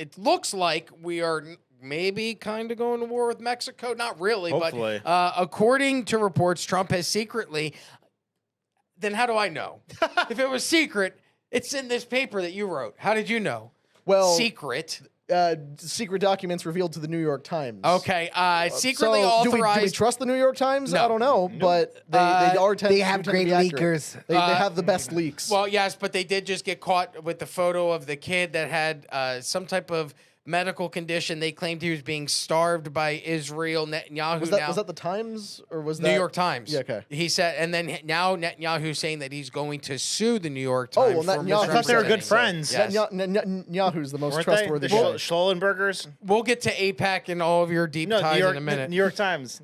it looks like we are maybe kind of going to war with Mexico. Not really, Hopefully. but according to reports, Trump has secretly. Then how do I know? If it was secret, it's in this paper that you wrote. How did you know? Well, secret. Secret documents revealed to the New York Times. Okay, secretly so authorized. Do we trust the New York Times? No. I don't know, but they are They have great leakers. They have the best leaks. Well, yes, but they did just get caught with the photo of the kid that had some type of medical condition. They claimed he was being starved by Israel. Netanyahu was that the Times or was that New York Times? Yeah, okay. He said, and then now Netanyahu's saying that he's going to sue the New York Times. Oh, well, for Netanyahu- I thought they were good misrepresenting. friends. Yes. Netanyahu's the most Weren't trustworthy they? guy. The Schollenbergers? We'll get to APAC and all of your deep ties in a minute. New York Times.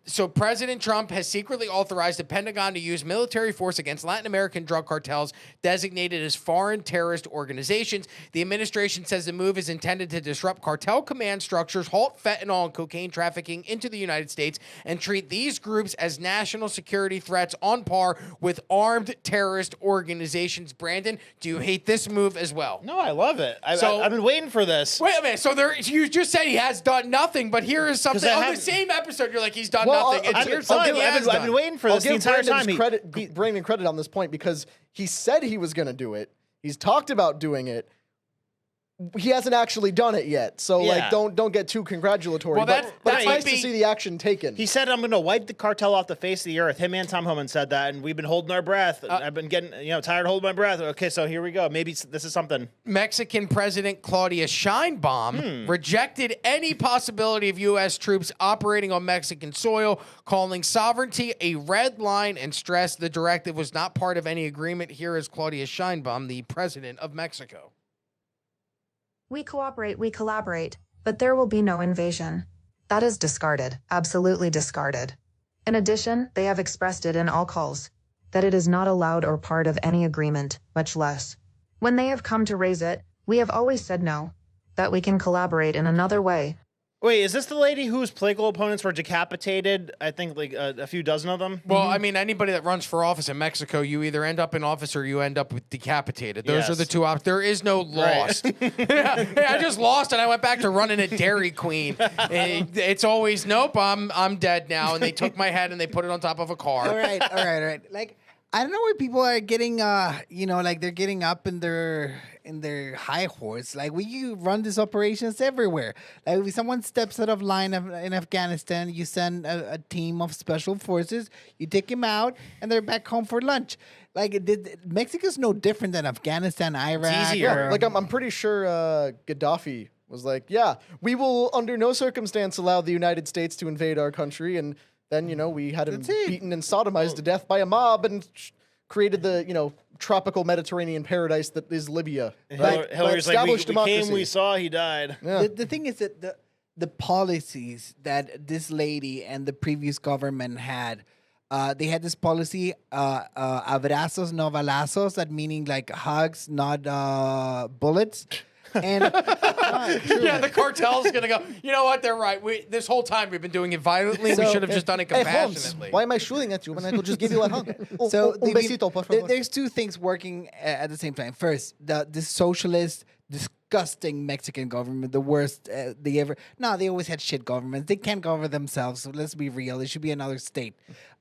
So President Trump has secretly authorized the Pentagon to use military force against Latin American drug cartels designated as foreign terrorist organizations. The administration says the move is intended to disrupt cartel command structures, halt fentanyl and cocaine trafficking into the United States, and treat these groups as national security threats on par with armed terrorist organizations. Brandon, do you hate this move as well? No, I love it. I've been waiting for this. Wait a minute. So you just said he has done nothing, but here is something. On the same episode, you're like, he's done nothing. Here's something he has I've been waiting for this the entire time. Brandon credit on this point because he said he was going to do it. He's talked about doing it. He hasn't actually done it yet, so don't get too congratulatory. Well, but it's nice to be- see the action taken. He said, "I'm going to wipe the cartel off the face of the earth." Him and Tom Homan said that, and we've been holding our breath. I've been getting tired of holding my breath. Okay, so here we go. Maybe this is something. Mexican President Claudia Sheinbaum rejected any possibility of U.S. troops operating on Mexican soil, calling sovereignty a red line, and stressed the directive was not part of any agreement. Here is Claudia Sheinbaum, the president of Mexico. We cooperate, we collaborate, but there will be no invasion. That is discarded, absolutely discarded. In addition, they have expressed it in all calls, that it is not allowed or part of any agreement, much less. When they have come to raise it, we have always said no, that we can collaborate in another way. Wait, is this the lady whose political opponents were decapitated? I think like a few dozen of them. Well, I mean, anybody that runs for office in Mexico, you either end up in office or you end up with decapitated. Those are the two options. There is no lost. Hey, I just lost and I went back to running at Dairy Queen. It's always, nope, I'm dead now. And they took my head and they put it on top of a car. All right. Like, I don't know where people are getting, like they're getting up in their high horse. Like, you run these operations everywhere. Like, if someone steps out of line in Afghanistan, you send a team of special forces, you take him out, and they're back home for lunch. Like, Mexico's no different than Afghanistan, Iraq. It's easier. Like, I'm pretty sure Gaddafi was like, yeah, we will under no circumstance allow the United States to invade our country, and then, we had him beaten and sodomized to death by a mob and created the, tropical Mediterranean paradise that is Libya. Hillary's like, we came, we saw, he died. Yeah. The thing is that the policies that this lady and the previous government had, they had this policy, abrazos, no balazos, that meaning like hugs, not bullets. And the cartel's gonna go, you know what, they're right. This whole time we've been doing it violently. We should have just done it compassionately. Why am I shooting at you when I could just give you a hug? So un besito, por favor. there's two things working at the same time. First, the socialist, disgusting Mexican government, the worst they ever. No, they always had shit governments. They can't govern themselves. So let's be real. It should be another state.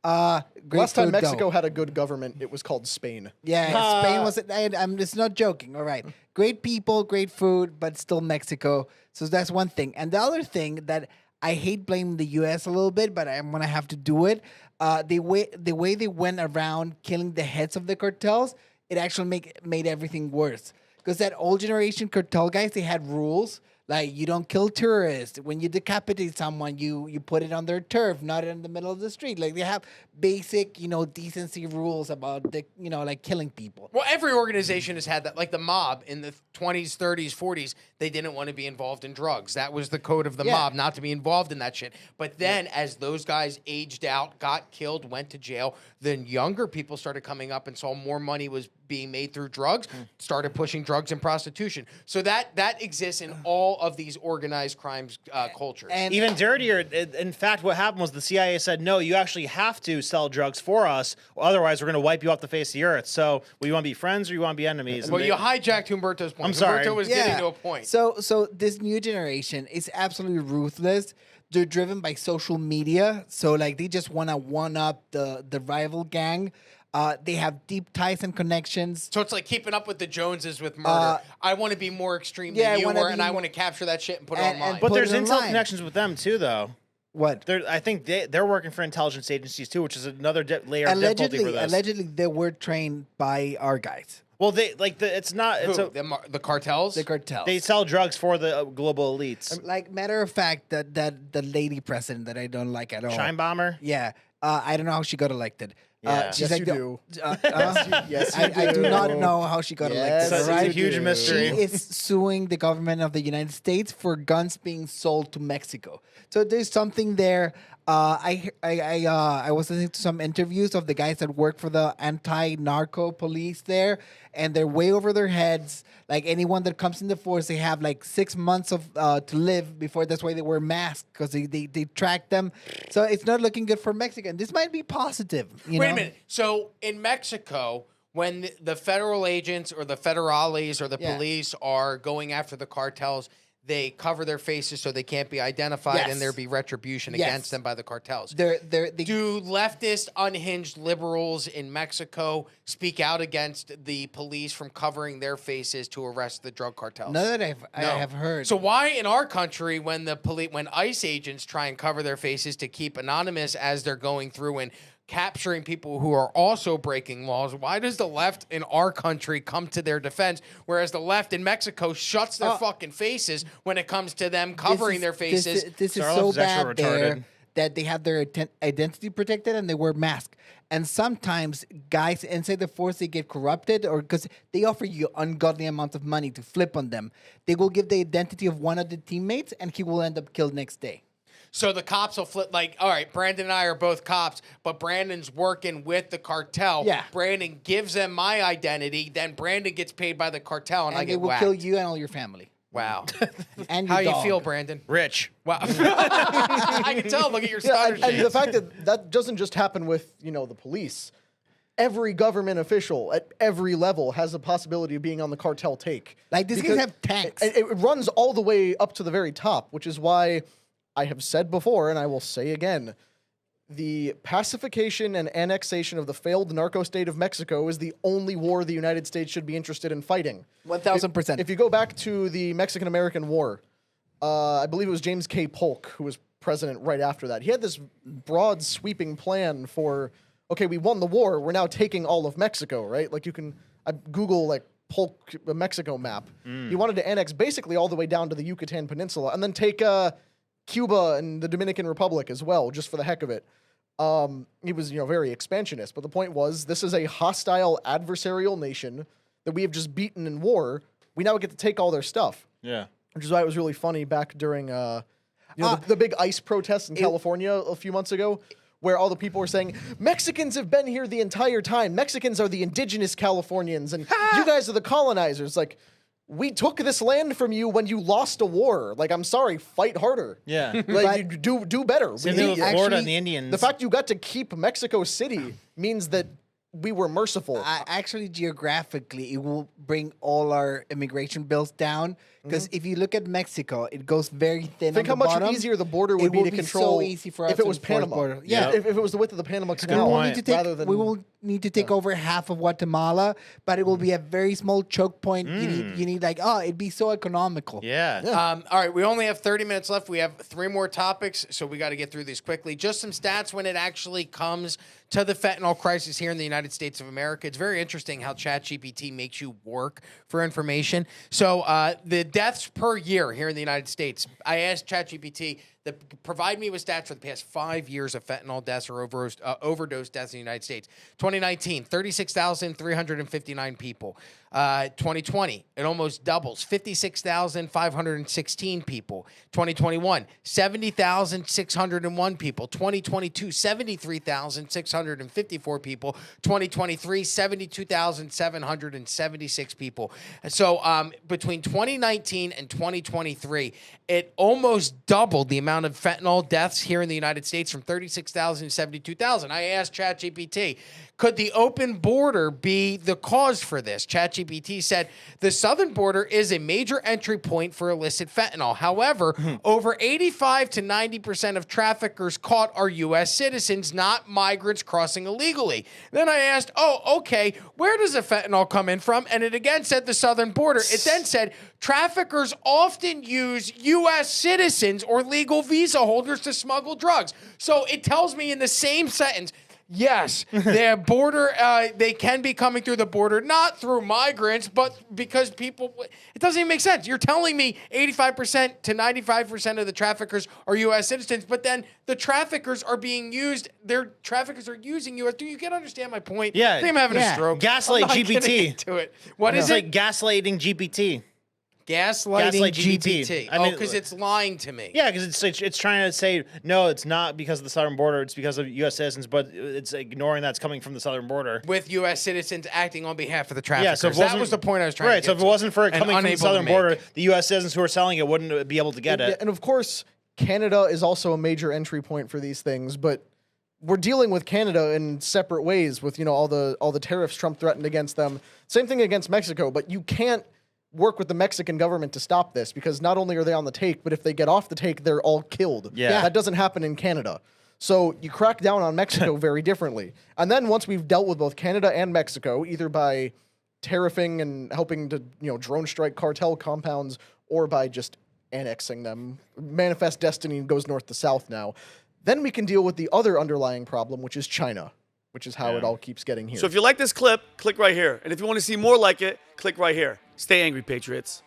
Last time Mexico had a good government, it was called Spain. Yeah, Spain was. I'm just not joking. All right, great people, great food, but still Mexico. So that's one thing. And the other thing that I hate blaming the U.S. a little bit, but I'm gonna have to do it. The way they went around killing the heads of the cartels, it actually made everything worse. Because that old generation cartel guys, they had rules. Like, you don't kill tourists. When you decapitate someone, you put it on their turf, not in the middle of the street. Like, they have basic, decency rules about, like killing people. Well, every organization has had that. Like the mob in the 20s, 30s, 40s, they didn't want to be involved in drugs. That was the code of the mob, not to be involved in that shit. But then as those guys aged out, got killed, went to jail, then younger people started coming up and saw more money was being made through drugs, started pushing drugs and prostitution. So that exists in all of these organized crimes cultures. And Even dirtier. In fact, what happened was the CIA said, no, you actually have to sell drugs for us. Otherwise, we're going to wipe you off the face of the earth. So, well, you want to be friends or you want to be enemies? And Well, you hijacked Humberto's point. I'm sorry. Humberto was getting to a point. So this new generation is absolutely ruthless. They're driven by social media. So like they just want to one up the rival gang. They have deep ties and connections. So it's like keeping up with the Joneses with murder. I want to be more extreme yeah, than you I were, wanna and be I more- want to capture that shit and put it And- online. and But put there's it intel online. connections with them too, though. What? I think they're working for intelligence agencies too, which is another layer of difficulty for this. Allegedly, they were trained by our guys, Well, it's not. Who? It's a, The cartels? the cartels. they sell drugs for the global elites. Like matter of fact, that the lady president that I don't like at all. Shine bomber. Yeah, I don't know how she got elected. Yeah. She's Yes, like you yes, I do not know how she got Yes, elected. It's Right? a huge do. mystery. She is suing the government of the United States for guns being sold to Mexico. So there's something there. I was listening to some interviews of the guys that work for the anti-narco police there, and they're way over their heads. Like anyone that comes in the force, they have like 6 months of to live before. That's why they wear masks, because they track them. So it's not looking good for Mexico. This might be positive. You Wait know? a minute. So in Mexico, when the federal agents or the federales or the Yeah. police are going after the cartels, they cover their faces so they can't be identified, Yes. and there be retribution Yes. against them by the cartels. They Do leftist, unhinged liberals in Mexico speak out against the police from covering their faces to arrest the drug cartels? none that I No. have heard. So why in our country, when when ICE agents try and cover their faces to keep anonymous as they're going through and capturing people who are also breaking laws, why does the left in our country come to their defense, whereas the left in Mexico shuts their fucking faces when it comes to them covering their faces? This is Our so left is actually bad there retarded. that they have their identity protected and they wear masks. And sometimes guys inside the force, they get corrupted, or because they offer you ungodly amounts of money to flip on them. They will give the identity of one of the teammates and he will end up killed next day. So the cops will flip, like, all right, Brandon and I are both cops, but Brandon's working with the cartel. Yeah. Brandon gives them my identity, then Brandon gets paid by the cartel, and I And they get will whacked. kill you and all your family. Wow. And How your you dog. feel, Brandon? Rich. Wow. I can tell. Look at your Yeah, stutter and the shades. fact that that doesn't just happen with, the police. Every government official at every level has a possibility of being on the cartel take. Like, these guys Because have tanks. It runs all the way up to the very top, which is why I have said before, and I will say again, the pacification and annexation of the failed narco state of Mexico is the only war the United States should be interested in fighting. 1000%. If you go back to the Mexican-American War, I believe it was James K. Polk who was president right after that. He had this broad, sweeping plan for, okay, we won the war, we're now taking all of Mexico, right? Like you can Google like Polk Mexico map. He wanted to annex basically all the way down to the Yucatan Peninsula and then take Cuba and the Dominican Republic as well, just for the heck of it. He was, very expansionist. But the point was, this is a hostile, adversarial nation that we have just beaten in war. We now get to take all their stuff, Yeah. which is why it was really funny back during, the big ICE protests in California a few months ago, where all the people were saying, Mexicans have been here the entire time. Mexicans are the indigenous Californians, and you guys are the colonizers. Like, we took this land from you when you lost a war. Like, I'm sorry, fight harder. Yeah. Like, you do better. Same We thing hate with you. Florida Actually, and the Indians. The fact you got to keep Mexico City means that we were merciful. Actually, geographically, it will bring all our immigration bills down. Because if you look at Mexico, it goes very thin. Think on the how much bottom. easier the border would It be will to be control so easy for us if it to was enforce Panama. border. Yeah, Yeah. if it was the width of the Panama We Canal. will need to take. rather than We will need to take over half of Guatemala, but it will be a very small choke point. You need like, it'd be so economical. Yeah. All right, we only have 30 minutes left. We have 3 more topics, so we got to get through these quickly. Just some stats when it actually comes to the fentanyl crisis here in the United States of America. It's very interesting how ChatGPT makes you work for information. So the deaths per year here in the United States, I asked ChatGPT Provide me with stats for the past 5 years of fentanyl deaths or overdose deaths in the United States. 2019, 36,359 people. 2020, it almost doubles, 56,516 people. 2021, 70,601 people. 2022, 73,654 people. 2023, 72,776 people. So between 2019 and 2023, it almost doubled the amount of fentanyl deaths here in the United States from 36,000 to 72,000. I asked ChatGPT, could the open border be the cause for this? ChatGPT said the southern border is a major entry point for illicit fentanyl. However, over 85 to 90% of traffickers caught are U.S. citizens, not migrants crossing illegally. Then I asked, okay, where does the fentanyl come in from? And it again said the southern border. It then said traffickers often use U.S. citizens or legal visa holders to smuggle drugs. So it tells me in the same sentence, yes, their border, they can be coming through the border, not through migrants, but because people, it doesn't even make sense. You're telling me 85% to 95% of the traffickers are U.S. citizens, but then the traffickers are being used, their traffickers are using U.S. Do you get understand my point? Yeah. I think I'm having a stroke. Gaslight GPT. To it. What is It's like gaslighting GPT. Gaslighting Gaslight GPT. I mean, because it's lying to me. Yeah, because it's trying to say, no, it's not because of the southern border. It's because of U.S. citizens, but it's ignoring that's coming from the southern border. With U.S. citizens acting on behalf of the traffickers. Yeah, so that was the point I was trying to get so if to. it wasn't for it And coming from the unable southern to border, make. the U.S. citizens who are selling it wouldn't be able to get it. And of course, Canada is also a major entry point for these things, but we're dealing with Canada in separate ways with, all the tariffs Trump threatened against them. Same thing against Mexico, but you can't work with the Mexican government to stop this because not only are they on the take, but if they get off the take, they're all killed. Yeah. That doesn't happen in Canada. So you crack down on Mexico very differently. And then once we've dealt with both Canada and Mexico, either by tariffing and helping to, drone strike cartel compounds or by just annexing them, manifest destiny goes north to south now, then we can deal with the other underlying problem, which is China, which is how it all keeps getting here. So if you like this clip, click right here. And if you want to see more like it, click right here. Stay angry, Patriots.